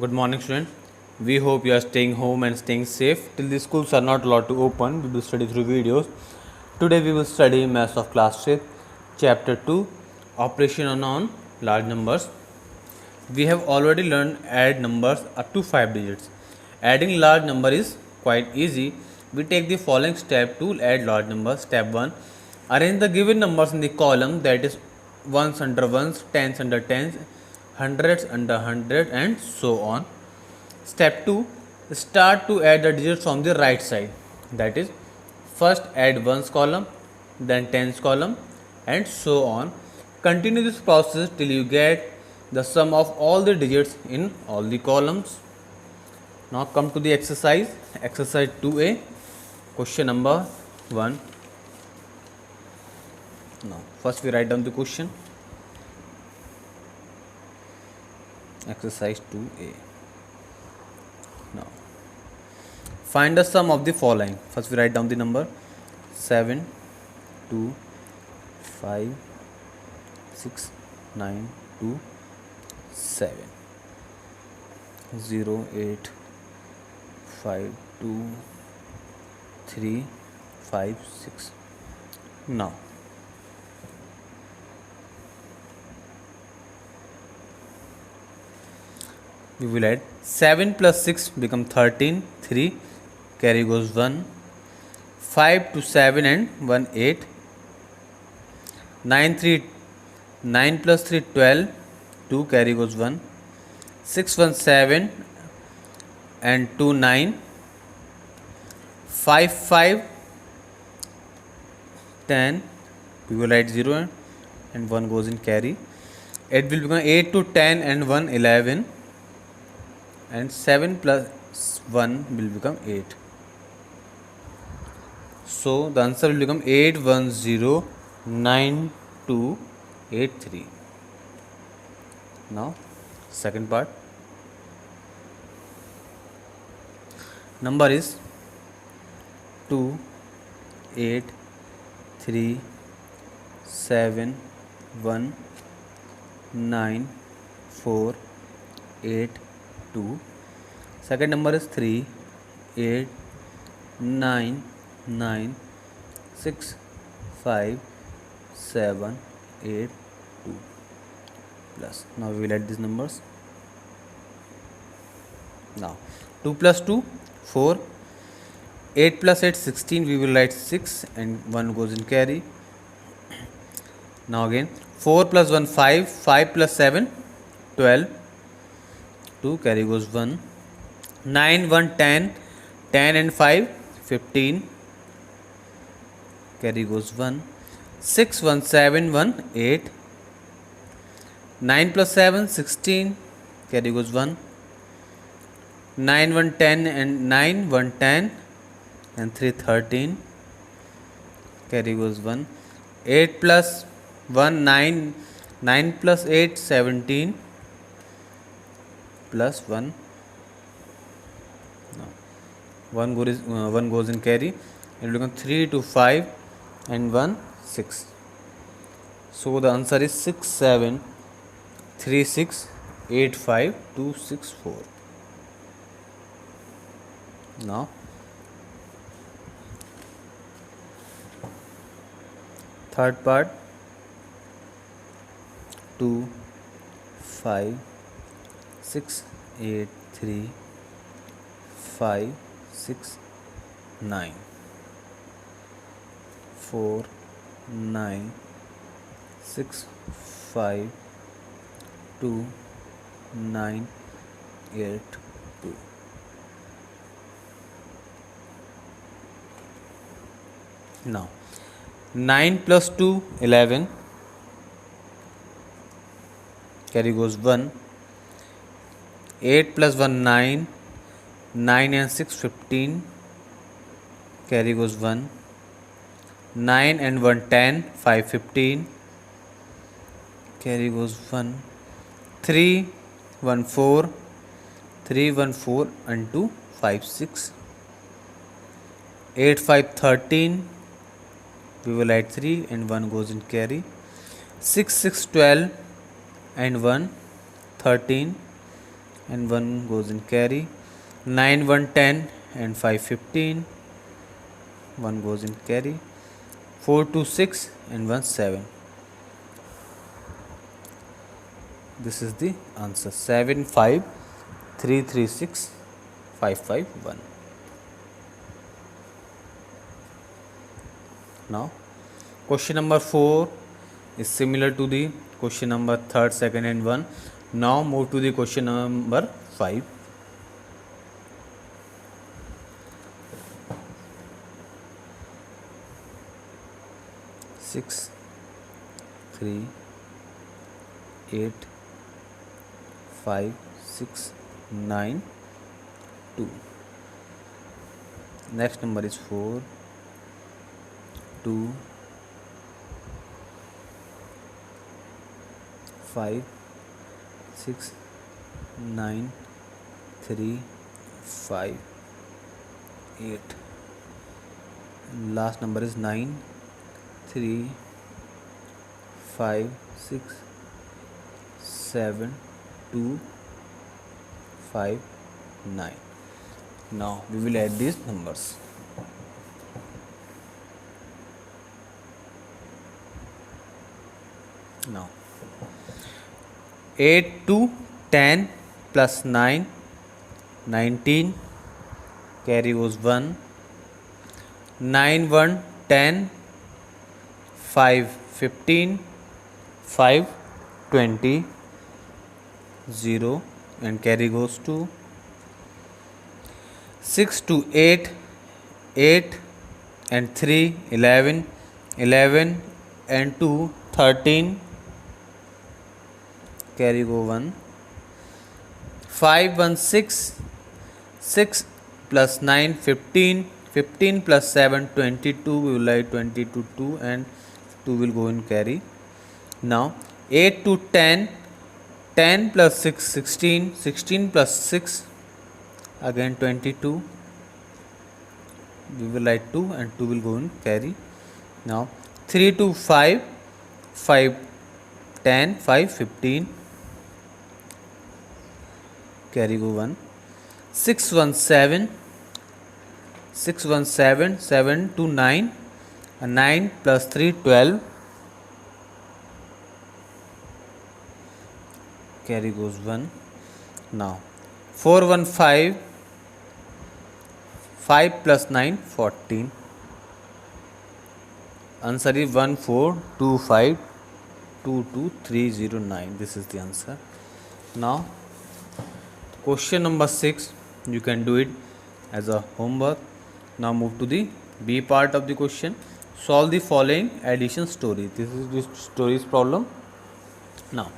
Good morning, student. We hope you are staying home and staying safe till the schools are not allowed to open. We will study through videos. Today we will study Maths of Class 5, Chapter 2, Operation on Large Numbers. We have already learned add numbers up to 5 digits. Adding large number is quite easy. We take the following step to add large numbers. Step 1. Arrange the given numbers in the column, that is ones under ones, tens under tens, hundreds under hundred, and so on. Step 2. Start to add the digits from the right side, that is first add ones column, then tens column, and so on. Continue this process till you get the sum of all the digits in all the columns. Now come to the exercise 2a, question number 1. Now first we write down the question. Exercise 2a. Now find the sum of the following. First we write down the number 7, 2, 5, 6, 9, 2, 7, 0, 8, 5, 2, 3, 5, 6. Now we will add 7 plus 6 become 13, 3, carry goes 1, 5 to 7 and 1, 8, 9 plus 3, 12, 2, carry goes 1, 6, 1, 7 and 2, 9, 5, 5, 10, we will write 0 and 1 goes in carry. It will become 8 to 10 and 1, 11, and 7 plus 1 will become 8. So the answer will become 81098283. Now second part. Number is 2, 8, 3, 7, 1, 9, 4, 8, 2. Second number is 3, 8, 9, 9, 6, 5, 7, 8, 2 plus. Now we will add these numbers. Now 2 plus 2, 4, 8 plus 8, 16, we will write 6 and 1 goes in carry. Now again 4 plus 1, 5, 5 plus 7, 12, 2, carry goes 1, 9, 1, 10, 10 and 5, 15, carry goes 1, 6, 1, 7, 1, 8, 9 plus 7, 16, carry goes 1, 9, 1, 10 and 9, 1, 10 and 3, 13, carry goes 1, 8 plus 1, 9, 9 plus 8, 17, plus 1. Now 1 goes in carry. It will become 3 to 5 and 1, 6. So the answer is 6, 7, 3, 6, 8, 5, 2, 6, 4. Now third part. 2, 5, 6, 8, 3, 5, 6, 9, 4, 9, 6, 5, 2, 9, 8, 2. Now 9 plus 2, 11, carry goes 1, 8 plus 1, 9, 9 and 6, 15, carry goes 1, 9 and 1, 10, 5, 15, carry goes 1, 3, 1, 4, 3, 1, 4 and 2, 5, 6, 8, 5, 13, we will add 3 and 1 goes in carry, 6, 6, 12 and 1, 13, and 1 goes in carry. 9 1 10 and 5 15, 1 goes in carry. 4 2 6 and 1 7. This is the answer. 7 5 3 3 6 5 5 1. Now question number 4 is similar to the question number 3rd, 2nd and 1. Now move to the question number 5. Six, 3, 8, 5, 6, 9, 2. Next number is 4, 2, 5, 6, 9, 3, 5, 8. Last number is 9, 3, 5, 6, 7, 2, 5, 9. Now we will add these numbers. Now 8 to 10 plus 9, 19, carry goes 1. 9 1 10, 5 15, 5 20, 0 and carry goes 2. 6 to 8, 8 and 3 11, 11 and 2 13, carry go 1. 5 1 6, 6 plus 9 15, 15 plus 7 22, we will write 22 2 and 2 will go in carry. Now 8 to 10, 10 plus 6 16, 16 plus 6 again 22, we will write 2 and 2 will go in carry. Now 3 to 5, 5 10, 5 15, carry go 1. 6 1 7, 6 1 7, 7 to 9 and 9 plus 3 12, carry goes 1. Now 4 1 5, 5 plus 9 14. Answer is 1 4 2 5 2 2 3 0 9. This is the answer. Now question number 6, you can do it as a homework. Now move to the B part of the question. Solve the following addition story. This is the story's problem. Now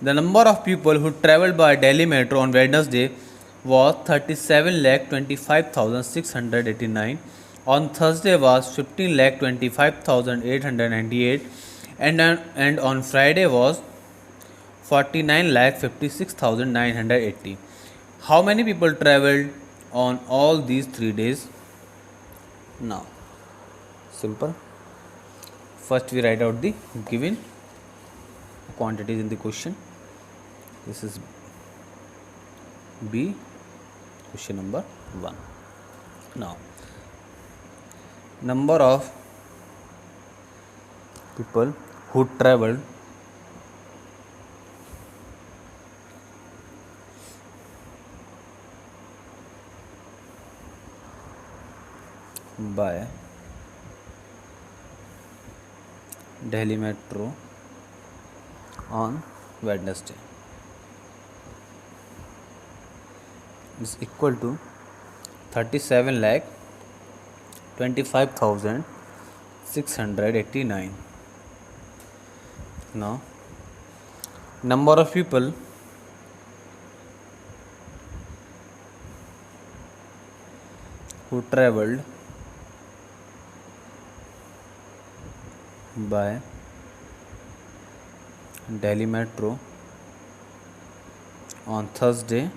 the number of people who travelled by Delhi Metro on Wednesday was 37,25,689. On Thursday was 15,25,898, and on Friday was 49,56,980. How many people travelled on all these 3 days? Now, simple. First we write out the given quantities in the question. This is B, question number 1. Now, number of people who travelled by Delhi Metro on Wednesday is equal to 37,25,689. Now, number of people who travelled by Delhi Metro on Thursday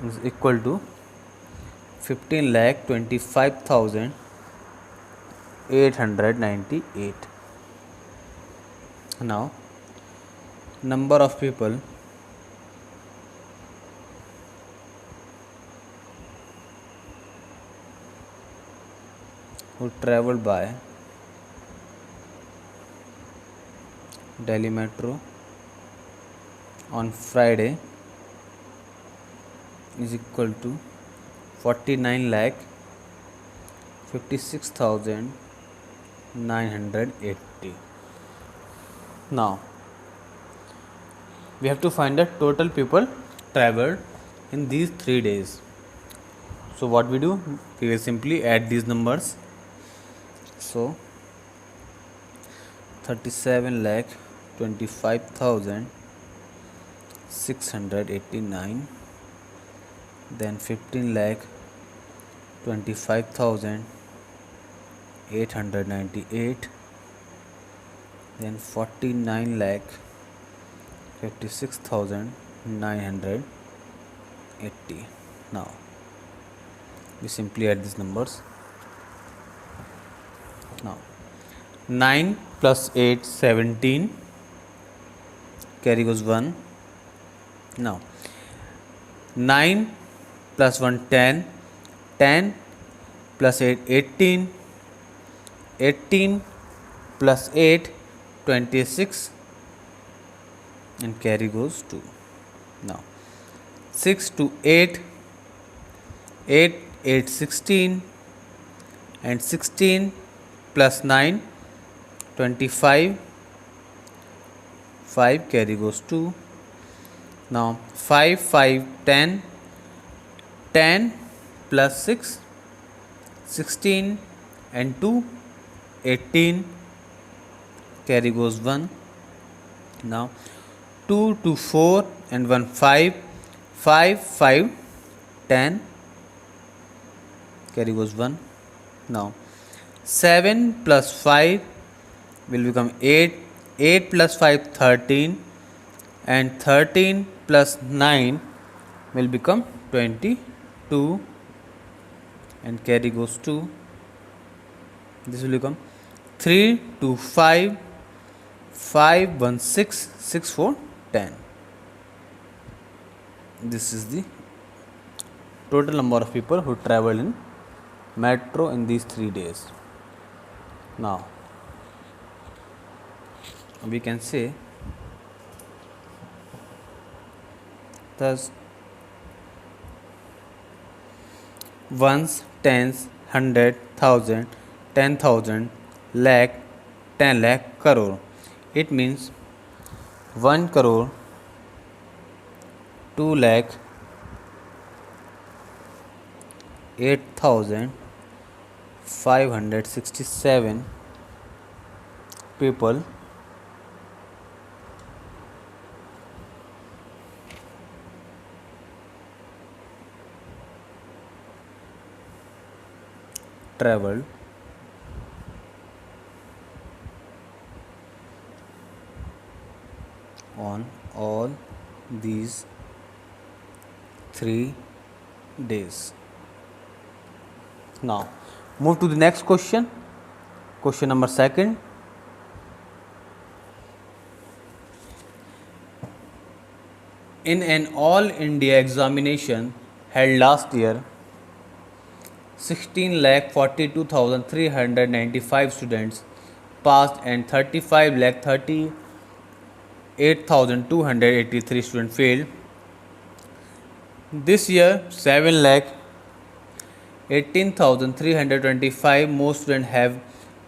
is equal to 15,25,898. Now number of people who traveled by Delhi Metro on Friday is equal to 49 lakh 56,980. Now we have to find the total people traveled in these 3 days. So what we do, we will simply add these numbers. So 37 lakh 25,689, then 15 lakh 25,898, then 49 lakh 56,980. Now we simply add these numbers. Now 9 plus 8 17, carry goes 1. Now 9 plus 1 10, 10 plus 8 18, 18 plus 8 26, and carry goes 2. Now 6 to 8, 8 8 16, and 16 plus 9 25, 5 carry goes 2. Now 5 5 10, 10 plus 6 16, and 2 18, carry goes 1. Now 2 to 4 and 1 5, 5 5 10, carry goes 1. Now 7 plus 5 will become 8, 8 plus 5 13, and 13 plus 9 will become 22, and carry goes 2. This will become 3 to 5, 5 1 6, 6 4 10. This is the total number of people who travel in metro in these 3 days. Now we can say thus ones, tens, hundred, thousand, 10,000, lakh, 10 lakh, crore. It means 1 crore, 2 lakh, 8,567 people traveled on all these 3 days. Now move to the next question. Question number 2. In an all India examination held last year, 16,42,395 students passed and 35,38,283 students failed. This year, 7,18,325 more students have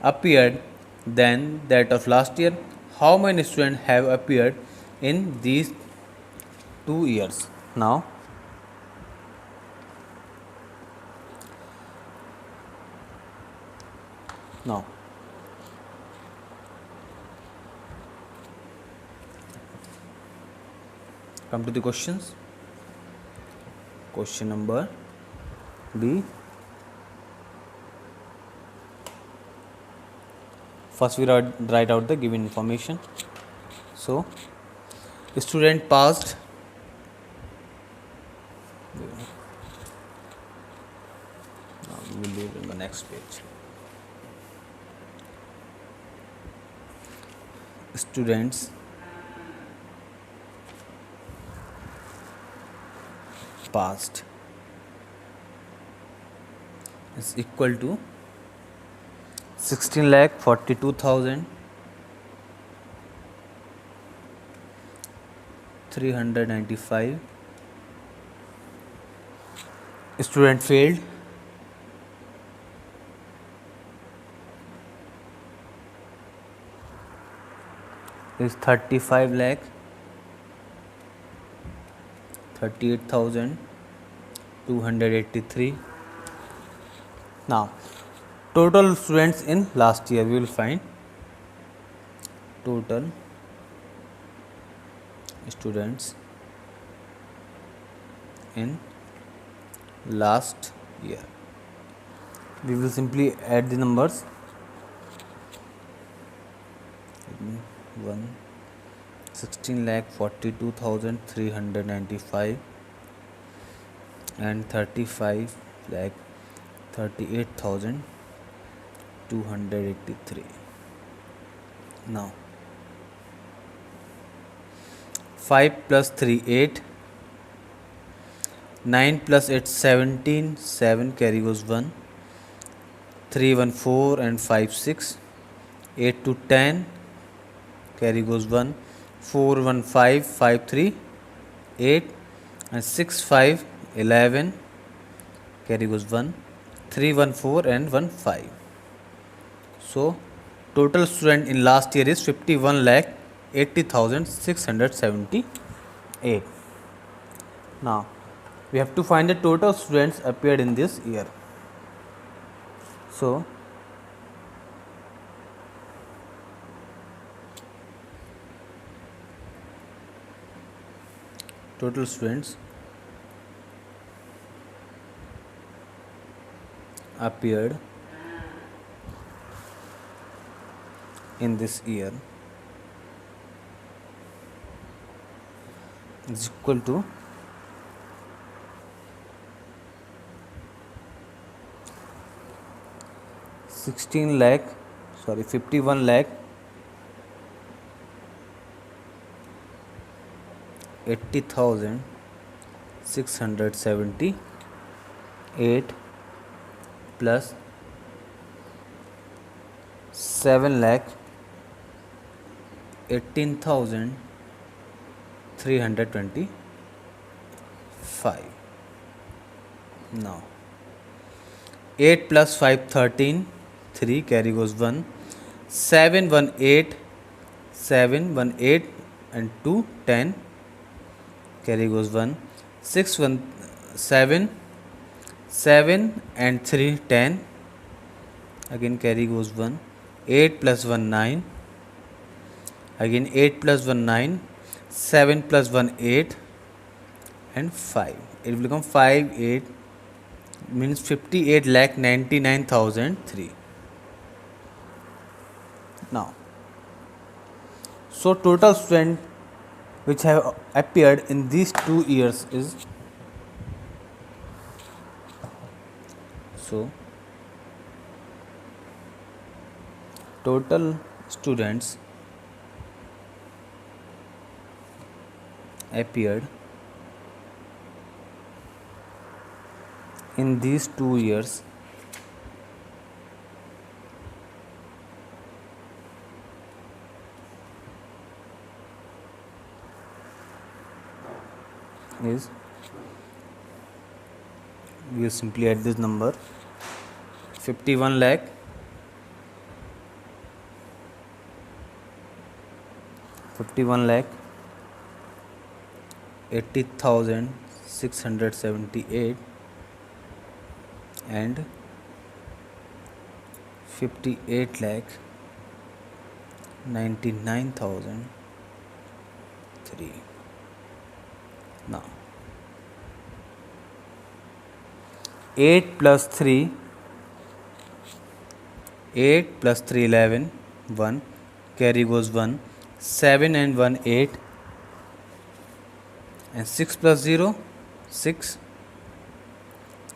appeared than that of last year. How many students have appeared in these 2 years? Now come to the questions. Question number B. First we write out the given information. So the student passed now we will leave in the next page. Students past is equal to 16,42,395. Student failed. Is 35 lakh 38,283. Now, total students in last year, we will find total students in last year. We will simply add the numbers. 16,42,395 and 35,38,283. Now 5 plus 3 8, 9 plus 8 17, 7 carry goes 1, 3 1 4 and 5 6, 8 to 10 carry goes 1, 4 1 5 5 3 8 and 6 5 11 carry goes 1, 3 1 4 and 1 5. So total student in last year is 51,80,678. Now we have to find the total students appeared in this year. So total students appeared in this year is equal to 51 lakh 80,678 plus 7 lakh 18,325. Now 8 plus 5 13, 3 carry goes 1, 7 1 8, 7 1 8 and 2 10 carry goes 1, 6 1 7, 7 and 3 10 again carry goes 1, 8 plus 1 9, again 8 plus 1 9, 7 plus 1 8 and 5. It will become 5 8 means 58,99,003. Now, so total student which have appeared in these 2 years is, so total students appeared in these 2 years is, we will simply add this number, 51 lakh 80,678 and 58 lakh 99,003. Now 8 plus 3 11, 1 carry goes 1, 7 and 1 8 and 6 plus 0 6,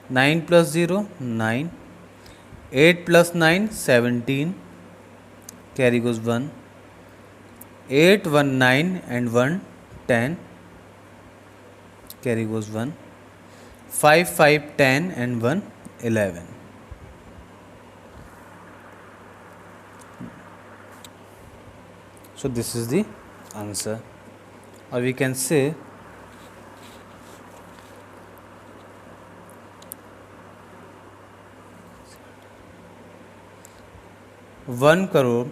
9 plus 0 9, 8 plus 9 17 carry goes 1, 8 1 9 and 1 10 carry goes 1, 5, 5, 10 and 1, 11. So this is the answer, or we can say 1 crore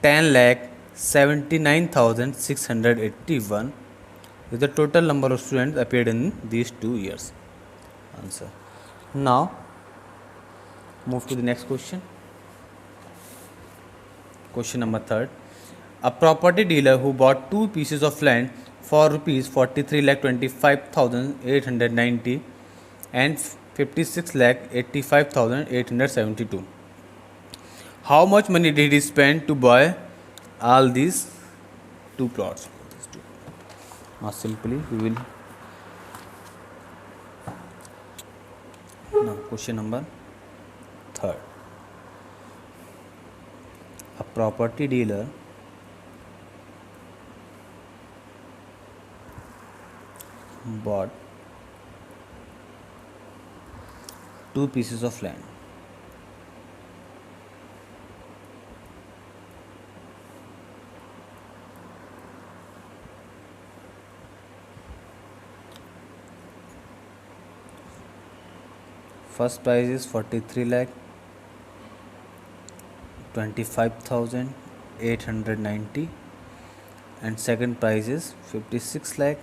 10 lakh 79,681 is the total number of students appeared in these 2 years. Answer. Now move to the next question. Question number 3. A property dealer who bought 2 pieces of land for rupees 43,25,890 and 56,85,872. How much money did he spend to buy all these 2 plots? Now simply we will. Now question number 3. A property dealer bought 2 pieces of land first price is 43 lakh 25,890 and second price is 56 lakh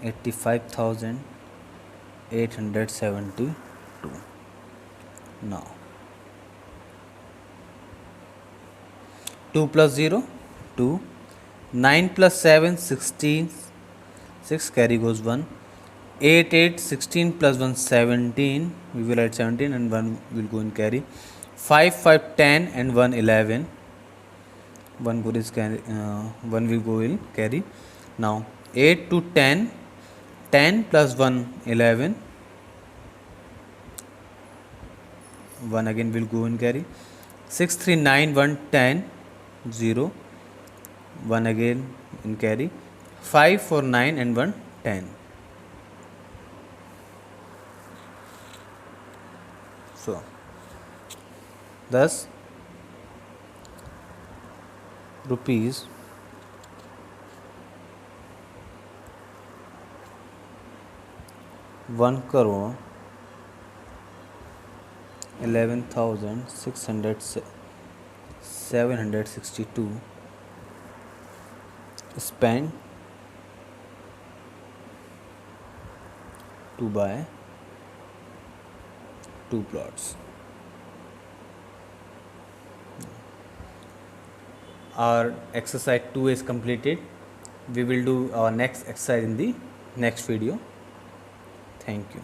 85,872. Now 2 plus 0 2, 9 plus 7 16, 6 carry goes 1, 8 8 16 plus 1 17, we will write 17 and 1 will go in carry, 5 5 10 and 1 11, 1 goes carry, 1 will go in carry. Now 8 to 10, 10 plus 1 11, 1 again will go in carry, 6 3 9 1 10 0, 1 again in carry, 5 4 9 and 1 10. So thus rupees 1 crore 11,762 spent to buy 2 plots. Our exercise 2 is completed. We will do our next exercise in the next video. Thank you.